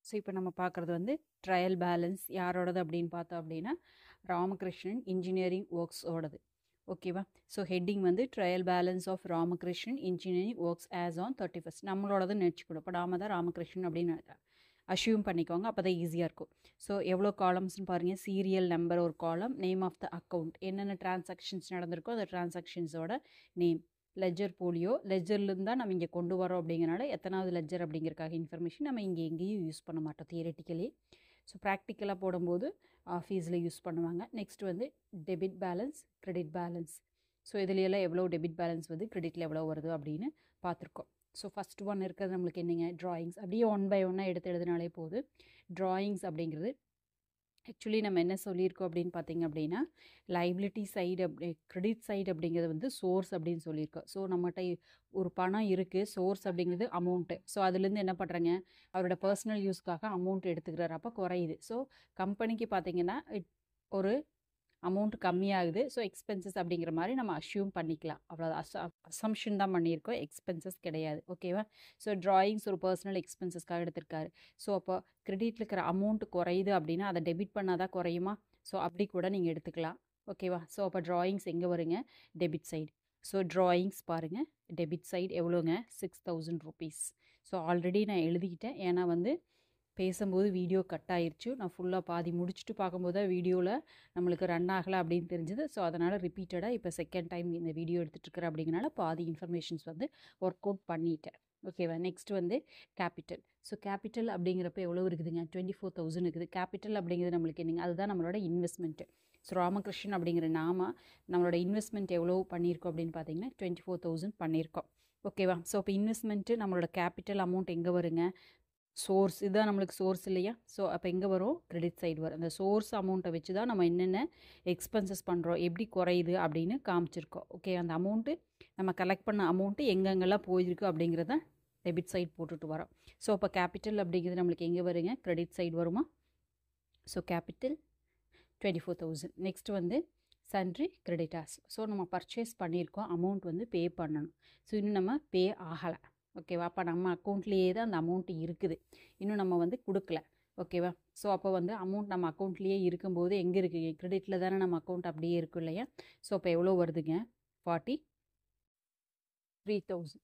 So இப்போ நம்ம பார்க்குறது வந்து ட்ரையல் பேலன்ஸ் யாரோடது அப்படின்னு பார்த்தோம் அப்படின்னா ராமகிருஷ்ணன் இன்ஜினியரிங் ஒர்க்ஸோடது. ஓகேவா? ஸோ ஹெட்டிங் வந்து trial balance of Ramakrishnan engineering works as on 31st. நம்மளோடதுன்னு நினச்சிக்கணும். இப்போ நாம தான் ராமகிருஷ்ணன் அப்படின்னு அஷ்யூம் பண்ணிக்கோங்க. அப்போ தான் ஈஸியாக இருக்கும். ஸோ எவ்வளோ காலம்ஸ்னு பாருங்கள். சீரியல் நம்பர் ஒரு காலம், நேம் ஆஃப் த அக்கௌண்ட், என்னென்ன டிரான்சாக்ஷன்ஸ் நடந்திருக்கோ அந்த டிரான்சாக்ஷன்ஸோட நேம், லெஜர் போலியோ, லெஜர்லேருந்து தான் நம்ம இங்கே கொண்டு வரோம் அப்படிங்கிறனால எத்தனாவது லெஜர் அப்படிங்கிறக்காக இன்ஃபர்மேஷன் நம்ம இங்கே எங்கேயும் யூஸ் பண்ண மாட்டோம் தியரிட்டிக்கலி. ஸோ ப்ராக்டிக்கலாக போடும்போது ஆஃபீஸில் யூஸ் பண்ணுவாங்க. நெக்ஸ்ட் வந்து debit balance, credit balance. So இதுலையெல்லாம் எவ்வளோ டெபிட் பேலன்ஸ் வருது, கிரெடிட்டில் எவ்வளோ வருது அப்படின்னு பார்த்துருக்கோம். ஸோ ஃபஸ்ட் ஒன் இருக்கிறது நம்மளுக்கு என்னங்க, ட்ராயிங்ஸ். அப்படியே ஒன் பை ஒன்னாக எடுத்து எழுதினாலே போகுது. ட்ராயிங்ஸ் அப்படிங்கிறது ஆக்சுவலி நம்ம என்ன சொல்லியிருக்கோம் அப்படின்னு பார்த்தீங்க அப்படின்னா லைபிலிட்டி சைடு கிரெடிட் சைடு அப்படிங்கிறது வந்து சோர்ஸ் அப்படின்னு சொல்லியிருக்கோம். ஸோ நம்மகிட்ட ஒரு பணம் இருக்குது, சோர்ஸ் அப்படிங்கிறது அமௌண்ட்டு. ஸோ அதுலேருந்து என்ன பண்ணுறாங்க, அவரோட பர்சனல் யூஸ்க்காக அமௌண்ட் எடுத்துக்கிறாரு, அப்போ குறையுது. ஸோ கம்பெனிக்கு பார்த்தீங்கன்னா ஒரு அமௌண்ட் கம்மியாகுது. ஸோ எக்ஸ்பென்சஸ் அப்படிங்கிற மாதிரி நம்ம அஷ்யூம் பண்ணிக்கலாம். அவ்வளோ அசம்ஷன் தான் பண்ணியிருக்கோம், எக்ஸ்பென்சஸ் கிடையாது. ஓகேவா? ஸோ ட்ராயிங்ஸ் ஒரு பர்சனல் எக்ஸ்பென்சஸ்க்காக எடுத்திருக்காரு. ஸோ அப்போ கிரெடிட்டில் இருக்கிற அமௌண்ட் குறையுது அப்படின்னா அதை டெபிட் பண்ணால் தான் குறையுமா? ஸோ அப்படி கூட நீங்கள் எடுத்துக்கலாம். ஓகேவா? ஸோ அப்போ ட்ராயிங்ஸ் எங்கே வருங்க, டெபிட் சைடு. ஸோ ட்ராயிங்ஸ் பாருங்கள், டெபிட் சைடு எவ்வளோங்க, 6000 rupees. ஸோ ஆல்ரெடி நான் எழுதிக்கிட்டேன். ஏன்னா வந்து பேசும்போது வீடியோ கட் ஆயிடுச்சு. நான் ஃபுல்லாக பாதி முடிச்சுட்டு பார்க்கும்போது தான் வீடியோவில் நம்மளுக்கு ரன் ஆகலை அப்படின்னு தெரிஞ்சுது. ஸோ அதனால் ரிப்பீட்டடாக இப்போ செகண்ட் டைம் இந்த வீடியோ எடுத்துகிட்ருக்கிறேன் அப்படிங்கிறனால பாதி இன்ஃபர்மேஷன்ஸ் வந்து ஒர்க் அவுட் பண்ணிட்டேன். ஓகேவா? நெக்ஸ்ட் வந்து கேபிட்டல். ஸோ கேபிட்டல் அப்படிங்கிறப்ப எவ்வளோ இருக்குதுங்க, 24,000 இருக்குது. கேபிட்டல் அப்படிங்கிறது நம்மளுக்கு என்னங்க, அதுதான் நம்மளோட இன்வெஸ்ட்மெண்ட்டு. ஸோ ராமகிருஷ்ணன் அப்படிங்கிற நம்மளோட இன்வெஸ்ட்மெண்ட் எவ்வளோ பண்ணியிருக்கோம் அப்படின்னு பார்த்தீங்கன்னா 24,000 பண்ணியிருக்கோம். ஓகேவா? ஸோ இப்போ இன்வெஸ்ட்மெண்ட்டு நம்மளோட கேபிட்டல் அமௌண்ட் எங்கே வருங்க, சோர்ஸ். இதுதான் நம்மளுக்கு சோர்ஸ் இல்லையா? ஸோ அப்போ எங்கே வரும், கிரெடிட் சைடு வரும். அந்த சோர்ஸ் அமௌண்ட்டை வச்சு தான் நம்ம என்னென்ன எக்ஸ்பென்சஸ் பண்ணுறோம், எப்படி குறையுது அப்படின்னு காமிச்சிருக்கோம். ஓகே, அந்த அமௌண்ட்டு நம்ம கலெக்ட் பண்ண அமௌண்ட்டு எங்கெங்கெல்லாம் போயிருக்கு அப்படிங்கிறத டெபிட் சைடு போட்டுட்டு வரோம். ஸோ அப்போ கேபிட்டல் அப்படிங்கிறது நம்மளுக்கு எங்கே வருங்க, கிரெடிட் சைடு வருமா? So capital 24,000. நெக்ஸ்ட் வந்து சன்ட்ரி கிரெடிட்டாஸ். ஸோ நம்ம பர்ச்சேஸ் பண்ணியிருக்கோம், அமௌண்ட் வந்து பே பண்ணணும். ஸோ இன்னும் நம்ம பே ஆகலை. ஓகேவா? அப்போ நம்ம அக்கௌண்ட்லேயே தான் அந்த அமௌண்ட் இருக்குது, இன்னும் நம்ம வந்து கொடுக்கல. ஓகேவா? ஸோ அப்போ வந்து அமௌண்ட் நம்ம அக்கௌண்ட்லேயே இருக்கும்போது எங்கே இருக்குது, கிரெடிட்டில் தானே நம்ம அக்கௌண்ட் அப்படியே இருக்கும் இல்லையா? ஸோ அப்போ எவ்வளோ வருதுங்க, 43,000.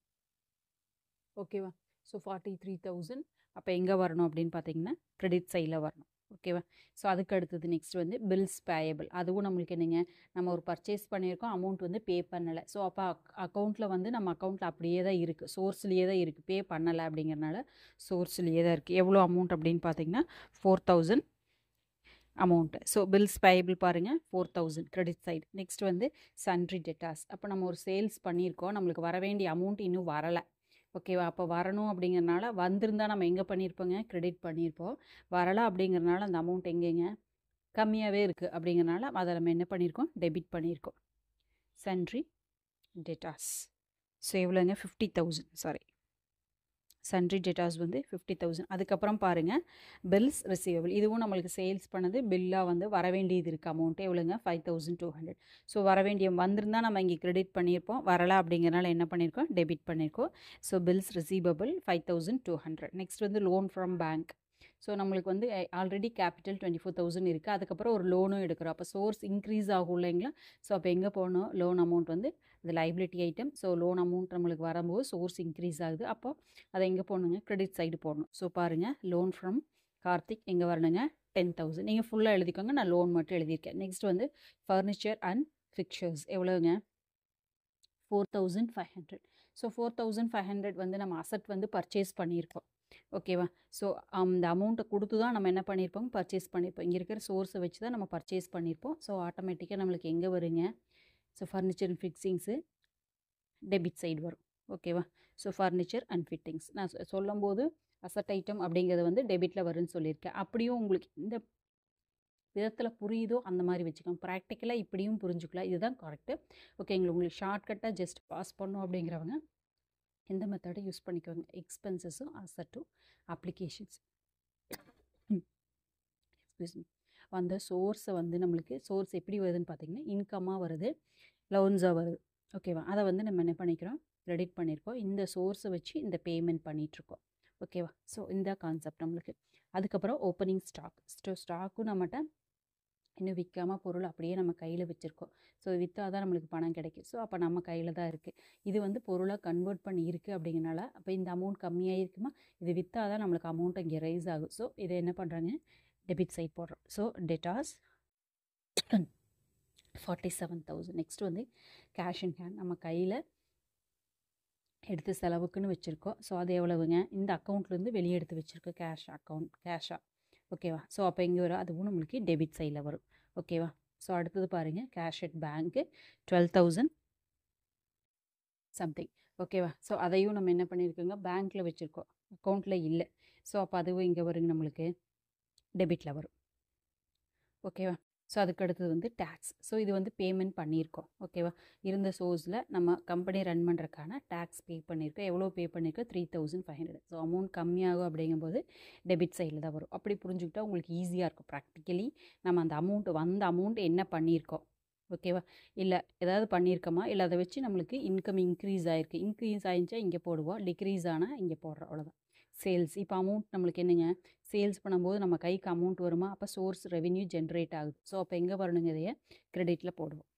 ஓகேவா? ஸோ 43,000 அப்போ எங்கே வரணும் அப்படின்னு பார்த்தீங்கன்னா கிரெடிட் சைடில் வரணும். ஓகேவா? ஸோ அதுக்கு அடுத்தது நெக்ஸ்ட் வந்து பில்ஸ் பேயபிள். அதுவும் நம்மளுக்கு என்னங்க, நம்ம ஒரு பர்ச்சேஸ் பண்ணியிருக்கோம், அமௌண்ட் வந்து பே பண்ணலை. ஸோ அப்போ அக்கௌண்ட்டில் வந்து நம்ம அக்கௌண்ட்டில் அப்படியே தான் இருக்குது, சோர்ஸ்லேயே தான் இருக்குது, பே பண்ணலை அப்படிங்கிறனால சோர்ஸ்லேயே தான் இருக்குது. எவ்வளோ அமௌண்ட் அப்படின்னு பார்த்தீங்கன்னா 4,000 அமௌண்ட்டு. ஸோ பில்ஸ் பேயபிள் பாருங்கள் 4,000 கிரெடிட் சைடு. நெக்ஸ்ட் வந்து சன்ட்ரி டெட்டாஸ். அப்போ நம்ம ஒரு சேல்ஸ் பண்ணியிருக்கோம், நம்மளுக்கு வர வேண்டிய அமௌண்ட் இன்னும் வரலை. ஓகேவா? அப்போ வரணும் அப்படிங்கிறனால வந்திருந்தால் நம்ம எங்கே பண்ணியிருப்போங்க, கிரெடிட் பண்ணியிருப்போம். வரலை அப்படிங்கிறனால அந்த அமௌண்ட் எங்கேங்க, கம்மியாகவே இருக்குது அப்படிங்கிறனால அதை நம்ம என்ன பண்ணியிருக்கோம், டெபிட் பண்ணியிருக்கோம். Sundry debtors. ஸோ எவ்வளோங்க, 50,000. சாரி, சன்ட்ரி டெட்டாஸ் வந்து 50,000. அதுக்கப்புறம் பாருங்கள் பில்ஸ் ரிசீவபிள். இதுவும் நம்மளுக்கு சேல்ஸ் பண்ணது பில்லாக வந்து வர வேண்டியது இருக்குது. அமௌண்ட்டு எவ்வளோங்க, 5,200. ஸோ வர வேண்டிய வந்திருந்தால் நம்ம இங்கே கிரெடிட் பண்ணியிருப்போம், வரலை அப்படிங்கிறனால என்ன பண்ணியிருக்கோம், டெபிட் பண்ணியிருக்கோம். So bills receivable 5,200. நெக்ஸ்ட் வந்து லோன் ஃப்ரம் பேங்க். ஸோ நம்மளுக்கு வந்து ஆல்ரெடி கேபிட்டல் 24,000 இருக்குது, அதுக்கப்புறம் ஒரு லோனும் எடுக்கிறோம். அப்போ சோர்ஸ் இன்க்ரீஸ் ஆகும் இல்லைங்களா? ஸோ அப்போ எங்கே போகணும், லோன் அமௌண்ட் வந்து இது liability item. So loan amount நம்மளுக்கு வரும்போது சோர்ஸ் இன்க்ரீஸ் ஆகுது, அப்போ அதை எங்கே போடணுங்க, கிரெடிட் சைடு போடணும். ஸோ பாருங்கள், லோன் ஃப்ரம் கார்த்திக் எங்கே வரணுங்க, 10,000. நீங்கள் ஃபுல்லாக எழுதிக்கோங்க, நான் லோன் மட்டும் எழுதியிருக்கேன். நெக்ஸ்ட் வந்து ஃபர்னிச்சர் அண்ட் ஃபிக்சர்ஸ் எவ்வளோங்க, 4,500. ஸோ 4,500 வந்து நம்ம அசட் வந்து பர்ச்சேஸ் பண்ணியிருக்கோம். ஓகேவா? ஸோ அந்த அமௌண்ட்டை கொடுத்து தான் நம்ம என்ன பண்ணியிருப்போம், பர்ச்சேஸ் பண்ணியிருப்போம். இங்கே இருக்கிற சோர்ஸை வச்சு தான் நம்ம பர்ச்சேஸ் பண்ணியிருப்போம். ஸோ ஆட்டோமேட்டிக்காக நம்மளுக்கு எங்கே வருங்க, so furniture and fixings debit side வரும். ஓகேவா? ஸோ ஃபர்னிச்சர் அண்ட் ஃபிட்டிங்ஸ் நான் சொல்லும்போது அசட் ஐட்டம் அப்படிங்கிறது வந்து டெபிட்டில் வரும்னு சொல்லியிருக்கேன். அப்படியும் உங்களுக்கு இந்த விதத்தில் புரியுதோ அந்த மாதிரி வச்சுக்கோங்க. ப்ராக்டிக்கலாக இப்படியும் புரிஞ்சுக்கலாம், இதுதான் கரெக்டு. ஓகே, உங்களுக்கு ஷார்ட்கட்டாக ஜஸ்ட் பாஸ் பண்ணோம் அப்படிங்கிறவங்க இந்த மெத்தடை யூஸ் பண்ணிக்கோங்க. எக்ஸ்பென்சஸும் அசட்டும் அப்ளிகேஷன்ஸ். Excuse me. அந்த சோர்ஸை வந்து நம்மளுக்கு சோர்ஸ் எப்படி வருதுன்னு பார்த்தீங்கன்னா இன்கம்மாக வருது, லோன்ஸாக வருது. ஓகேவா? அதை வந்து நம்ம என்ன பண்ணிக்கிறோம், கிரெடிட் பண்ணியிருக்கோம். இந்த சோர்ஸை வச்சு இந்த பேமெண்ட் பண்ணிகிட்ருக்கோம். ஓகேவா? ஸோ இந்த கான்செப்ட் நம்மளுக்கு அதுக்கப்புறம் ஓப்பனிங் ஸ்டாக்கும் நம்மகிட்ட இன்னும் விற்காம பொருள் அப்படியே நம்ம கையில் வச்சுருக்கோம். ஸோ விற்றா தான் நம்மளுக்கு பணம் கிடைக்கும். ஸோ அப்போ நம்ம கையில் தான் இருக்குது. இது வந்து பொருளாக கன்வெர்ட் பண்ணி இருக்குது அப்படிங்கிறனால அப்போ இந்த அமௌண்ட் கம்மியாக இருக்குமா, இது விற்றா தான் நம்மளுக்கு அமௌண்ட் இங்கே ரைஸ் ஆகும். ஸோ இதை என்ன பண்ணுறாங்க, டெபிட் சைட் போடுறோம். So debtors 47,000. நெக்ஸ்ட் வந்து கேஷ் இன் ஹேண்ட், நம்ம கையில் எடுத்து செலவுக்குன்னு வச்சுருக்கோம். ஸோ அது எவ்வளவுங்க, இந்த அக்கௌண்ட்லேருந்து வெளியே எடுத்து வச்சுருக்கோம், கேஷாக. ஓகேவா. ஸோ அப்போ இங்கே வரும், அதுவும் நம்மளுக்கு டெபிட் சைடில் வரும். ஓகேவா. ஸோ அடுத்தது பாருங்கள், கேஷ் அட் பேங்க்கு 12,000 சம்திங். ஓகேவா. ஸோ அதையும் நம்ம என்ன பண்ணியிருக்கோங்க, பேங்க்கில் வச்சுருக்கோம், அக்கௌண்ட்டில் இல்லை. ஸோ அப்போ அதுவும் இங்கே வருங்க, நம்மளுக்கு டெபிட்டில் வரும். ஓகேவா. ஸோ அதுக்கு அடுத்தது வந்து டேக்ஸ். ஸோ இது வந்து பேமெண்ட் பண்ணியிருக்கோம். ஓகேவா. இருந்த சோர்ஸில் நம்ம கம்பெனி ரன் பண்ணுறதுக்கான டேக்ஸ் பே பண்ணியிருக்கோம். எவ்வளோ பே பண்ணியிருக்கோம், 3,500. ஸோ அமௌண்ட் கம்மியாகும் அப்படிங்கும்போது டெபிட் சைடில் தான் வரும். அப்படி புரிஞ்சுக்கிட்டால் உங்களுக்கு ஈஸியாக இருக்கும். ப்ராக்டிக்கலி நம்ம அந்த அமௌண்ட் என்ன பண்ணியிருக்கோம், ஓகேவா, இல்லை ஏதாவது பண்ணியிருக்கோமா, இல்லை அதை வச்சு நம்மளுக்கு இன்கம் இன்க்ரீஸ் ஆகிருந்துச்சா இங்கே போடுவோம், டிக்ரீஸ் ஆனால் இங்கே போடுறோம், அவ்வளோதான். சேல்ஸ், இப்போ அமௌண்ட் நம்மளுக்கு என்னங்க, சேல்ஸ் பண்ணும்போது நம்ம கைக்கு அமௌண்ட் வருமா, அப்போ சோர்ஸ் ரெவென்யூ ஜென்ரேட் ஆகுது. ஸோ அப்போ எங்கே வரணுங்க, இதையே கிரெடிட்டில் போடுவோம்.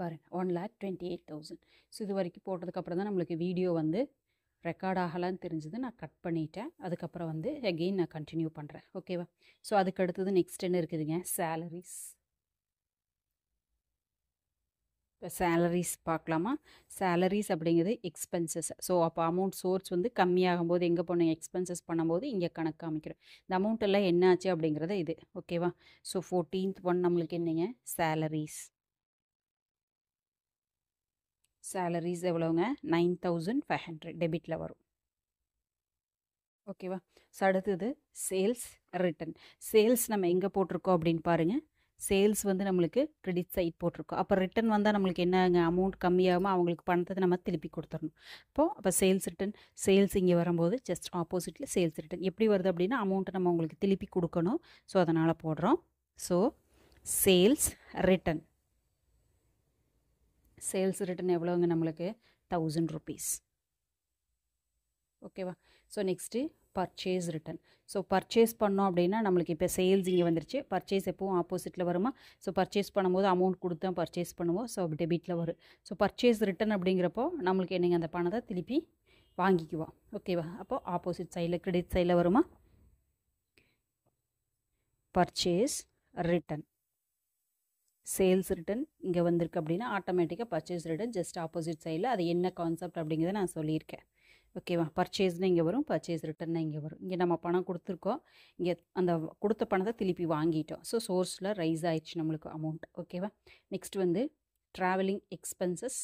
பாருங்கள், 1,28,000. ஸோ இது வரைக்கும் போட்டதுக்கப்புறம் தான் நம்மளுக்கு வீடியோ வந்து ரெக்கார்ட் ஆகலான்னு தெரிஞ்சது, நான் கட் பண்ணிட்டேன். அதுக்கப்புறம் வந்து அகெயின் நான் கண்டினியூ பண்ணுறேன். ஓகேவா. ஸோ அதுக்கு அடுத்தது நெக்ஸ்ட் என்ன இருக்குதுங்க, சேலரிஸ். இப்போ சேலரிஸ் பார்க்கலாமா. சேலரிஸ் அப்படிங்கிறது எக்ஸ்பென்சஸ். ஸோ அப்போ அமௌண்ட் சோர்ஸ் வந்து கம்மியாகும் போது எங்கே போனோம், எக்ஸ்பென்சஸ் பண்ணும்போது இங்கே கணக்கு காமிக்கிறோம். இந்த அமௌண்ட் எல்லாம் என்ன ஆச்சு அப்படிங்கிறத இது. ஓகேவா. ஸோ 14th ஒன் நம்மளுக்கு என்னங்க, சேலரிஸ். சேலரிஸ் எவ்வளோங்க, 9,500 டெபிட்டில் வரும். ஓகேவா. ஸோ அடுத்தது சேல்ஸ் ரிட்டன். சேல்ஸ் நம்ம எங்கே போட்டிருக்கோம் அப்படின்னு பாருங்கள். சேல்ஸ் வந்து நம்மளுக்கு கிரெடிட் சைட் போட்டிருக்கோம். அப்போ ரிட்டன் வந்தால் நம்மளுக்கு என்னங்க, அமௌண்ட் கம்மியாகாமல் அவங்களுக்கு பணத்தை நம்ம திருப்பி கொடுத்துடணும். அப்போ சேல்ஸ் ரிட்டன், சேல்ஸ் இங்கே வரும்போது ஜஸ்ட் ஆப்போசிட்டில் சேல்ஸ் ரிட்டன் எப்படி வருது அப்படின்னா, அமௌண்ட்டை நம்ம அவங்களுக்கு திருப்பி கொடுக்கணும். ஸோ அதனால் போடுறோம். So sales return. Sales return எவ்வளோங்க, நம்மளுக்கு 1,000 rupees. ஓகேவா. So next purchase return. So purchase பண்ணோம் அப்படின்னா நம்மளுக்கு இப்போ சேல்ஸ் இங்கே வந்துருச்சு, பர்ச்சேஸ் எப்பவும் ஆப்போசிட்டில் வருமா. ஸோ பர்ச்சேஸ் பண்ணும்போது அமௌண்ட் கொடுத்தா பர்ச்சேஸ் பண்ணுவோம். ஸோ டெபிட்டில் வரும். ஸோ பர்ச்சேஸ் ரிட்டன் அப்படிங்கிறப்போ நம்மளுக்கு என்னங்க, அந்த பணத்தை திருப்பி வாங்கிக்குவோம். ஓகேவா. அப்போது ஆப்போசிட் சைடில் கிரெடிட் சைடில் வருமா, பர்ச்சேஸ் ரிட்டன். சேல்ஸ் ரிட்டன் இங்கே வந்திருக்கு அப்படின்னா ஆட்டோமேட்டிக்காக பர்ச்சேஸ் ரிட்டன் ஜஸ்ட் ஆப்போசிட் சைடில். அது என்ன கான்செப்ட் அப்படிங்கிறத நான் சொல்லியிருக்கேன். ஓகேவா. பர்ச்சேஸ்னால் இங்கே வரும், பர்ச்சேஸ் ரிட்டன்னா இங்கே வரும். இங்கே நம்ம பணம் கொடுத்துருக்கோம், இங்கே அந்த கொடுத்த பணத்தை திருப்பி வாங்கிட்டோம். ஸோ சோர்ஸில் ரைஸ் ஆயிடுச்சு நம்மளுக்கு அமௌண்ட். ஓகேவா. நெக்ஸ்ட் வந்து ட்ராவலிங் எக்ஸ்பென்சஸ்.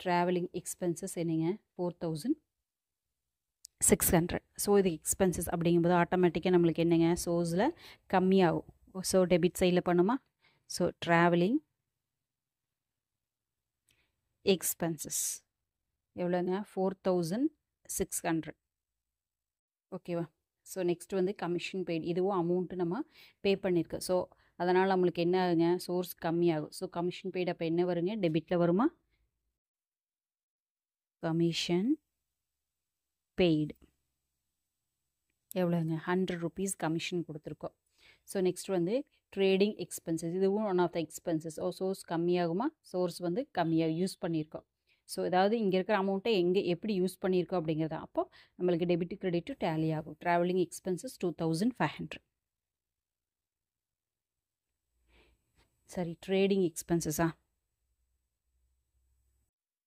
ட்ராவலிங் எக்ஸ்பென்சஸ் என்னங்க, 4,600. ஸோ இது எக்ஸ்பென்சஸ் அப்படிங்கும்போது ஆட்டோமேட்டிக்காக நம்மளுக்கு என்னங்க, சோர்ஸில் கம்மியாகும். ஸோ டெபிட் சைடில் பண்ணுமா. ஸோ ட்ராவலிங் எக்ஸ்பென்சஸ் எவ்வளோங்க, 4,600. ஓகேவா. ஸோ நெக்ஸ்ட் வந்து கமிஷன் பெய்டு. இதுவும் அமௌண்ட்டு நம்ம பே பண்ணியிருக்கோம். ஸோ அதனால் நம்மளுக்கு என்ன ஆகுங்க, சோர்ஸ் கம்மியாகும். ஸோ கமிஷன் பெய்டு அப்போ என்ன வருங்க, டெபிட்டில் வருமா. கமிஷன் பெய்டு எவ்வளோங்க, 100 rupees கமிஷன் கொடுத்துருக்கோம். ஸோ நெக்ஸ்ட் வந்து ட்ரேடிங் எக்ஸ்பென்சஸ். இதுவும் one of the expenses. Source கம்மியாகுமா, சோர்ஸ் வந்து கம்மியாக யூஸ் பண்ணியிருக்கோம். ஸோ ஏதாவது இங்கே இருக்கிற அமௌண்ட்டை எப்படி யூஸ் பண்ணியிருக்கோம் அப்படிங்கிறதா. அப்போது நம்மளுக்கு டெபிட் கிரெடிட்டு டேலி ஆகும். Travelling expenses 2,500. சரி, ட்ரேடிங் எக்ஸ்பென்சஸா,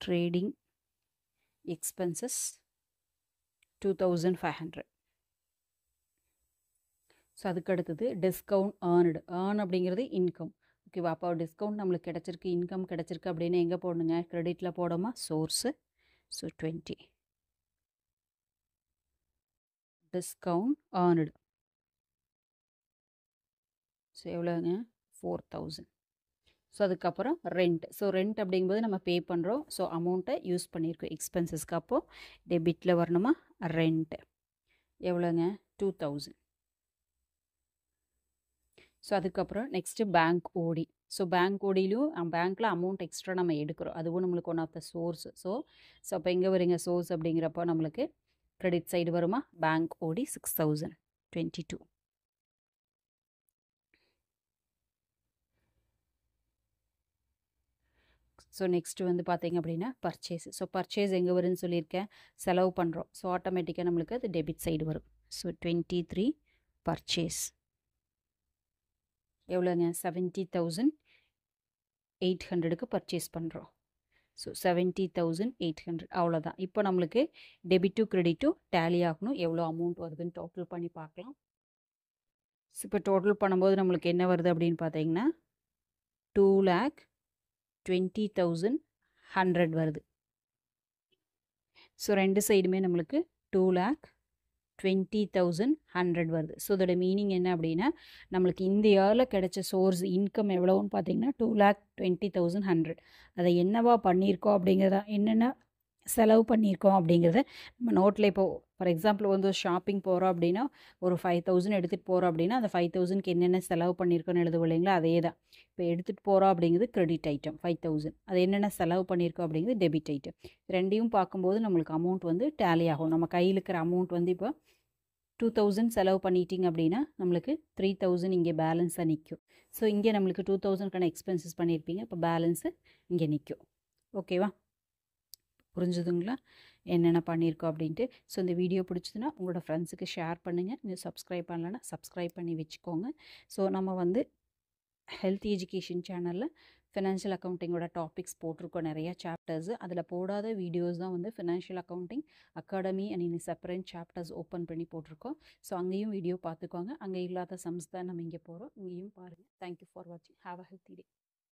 ட்ரேடிங் எக்ஸ்பென்சஸ் 2,500. ஸோ அதுக்கு அடுத்தது டிஸ்கவுண்ட் ஏர்ன்டு. ஏர்ன் அப்படிங்கிறது இன்கம். ஓகேவா. அப்போ டிஸ்கவுண்ட் நம்மளுக்கு கிடச்சிருக்கு, இன்கம் கிடச்சிருக்கு அப்படின்னு எங்கே போடணுங்க, கிரெடிட்டில் போடாமல் source. So 20 discount earned. So எவ்வளோங்க, 4,000. ஸோ அதுக்கப்புறம் ரெண்ட். ஸோ ரெண்ட் அப்படிங்கும்போது நம்ம பே பண்ணுறோம். ஸோ அமௌண்ட்டை யூஸ் பண்ணியிருக்கோம் எக்ஸ்பென்சஸ்க்கு. அப்போது டெபிட்டில் வரணுமா, ரெண்ட்டு எவ்வளோங்க, 2,000. ஸோ அதுக்கப்புறம் next bank OD. So bank ஓடியிலும் பேங்க்கில் அமௌண்ட் எக்ஸ்ட்ரா நம்ம எடுக்கிறோம். அதுவும் நம்மளுக்கு one of the source. So அப்போ எங்கே வருங்க, சோர்ஸ் அப்படிங்கிறப்போ நம்மளுக்கு கிரெடிட் சைடு வருமா, பேங்க் ஓடி 6,000. 22. ஸோ நெக்ஸ்ட்டு வந்து பார்த்தீங்க அப்படின்னா பர்ச்சேஸ். ஸோ பர்ச்சேஸ் எங்கே வரும்னு சொல்லியிருக்கேன், செலவு பண்ணுறோம். ஸோ ஆட்டோமேட்டிக்காக நம்மளுக்கு அது டெபிட் சைடு வரும். ஸோ 23 பர்ச்சேஸ் எவ்வளோங்க, 70,800க்கு பர்ச்சேஸ் பண்ணுறோம். ஸோ 70,800 அவ்வளோதான். இப்போ நம்மளுக்கு debit to credit to tally ஆகணும். எவ்வளோ அமௌண்ட் வருதுன்னு டோட்டல் பண்ணி பார்க்கலாம். ஸோ இப்போ டோட்டல் பண்ணும்போது நம்மளுக்கு என்ன வருது அப்படின்னு பார்த்தீங்கன்னா 2,20,100 வருது. ஸோ ரெண்டு சைடுமே நம்மளுக்கு 2,20,100 வருது. ஸோ இதோட மீனிங் என்ன அப்படின்னா, நம்மளுக்கு இந்த இயரில் கிடைச்ச சோர்ஸ் இன்கம் எவ்வளோன்னு பார்த்தீங்கன்னா 2,20,100. அதை என்னவா பண்ணியிருக்கோம் அப்படிங்கிறத, என்னென்ன செலவு பண்ணியிருக்கோம் அப்படிங்கிறத நம்ம நோட்டில், இப்போது ஃபார் எக்ஸாம்பிள் வந்து ஷாப்பிங் போகிறோம் அப்படின்னா ஒரு 5,000 எடுத்துகிட்டு போகிறோம் அப்படின்னா அந்த 5,000க்கு என்னென்ன செலவு பண்ணியிருக்கோன்னு எழுதுவோம் இல்லைங்களா, அதே தான். இப்போ எடுத்துகிட்டு போகிறோம் அப்படிங்கிறது கிரெடிட் ஐட்டம் 5,000, அது என்னென்ன செலவு பண்ணியிருக்கோம் அப்படிங்கிறது டெபிட் ஐட்டம். ரெண்டையும் பார்க்கும்போது நம்மளுக்கு அமௌண்ட் வந்து டேலி ஆகும். நம்ம கையில் இருக்கிற அமௌண்ட் வந்து இப்போ 2,000 செலவு பண்ணிட்டீங்க அப்படின்னா நம்மளுக்கு 3,000 இங்கே பேலன்ஸாக நிற்கும். ஸோ இங்கே நம்மளுக்கு 2,000க்கான எக்ஸ்பென்சஸ் பண்ணியிருப்பீங்க, இப்போ பேலன்ஸு இங்கே நிற்கும். ஓகேவா, புரிஞ்சுதுங்களா என்னென்ன பண்ணியிருக்கோம் அப்படின்ட்டு. ஸோ இந்த வீடியோ பிடிச்சதுன்னா உங்களோட ஃப்ரெண்ட்ஸுக்கு ஷேர் பண்ணுங்கள். இன்னும் சப்ஸ்கிரைப் பண்ணலைன்னா சப்ஸ்கிரைப் பண்ணி வச்சுக்கோங்க. ஸோ நம்ம வந்து ஹெல்த் எஜுகேஷன் சேனலில் ஃபினான்ஷியல் அக்கௌண்டிங்கோட டாபிக்ஸ் போட்டிருக்கோம், நிறையா சாப்டர்ஸு. அதில் போடாத வீடியோஸ் தான் வந்து ஃபினான்ஷியல் அக்கௌண்டிங் அகாடமி அண்ட் இன்னும் செப்பரேட் சாப்டர்ஸ் ஓப்பன் பண்ணி போட்டிருக்கோம். ஸோ அங்கேயும் வீடியோ பார்த்துக்கோங்க. அங்கே இல்லாத சம்ஸ் தான் நம்ம இங்கே போகிறோம், இங்கேயும் பாருங்கள். தேங்க்யூ ஃபார் வாட்சிங். Have a healthy day.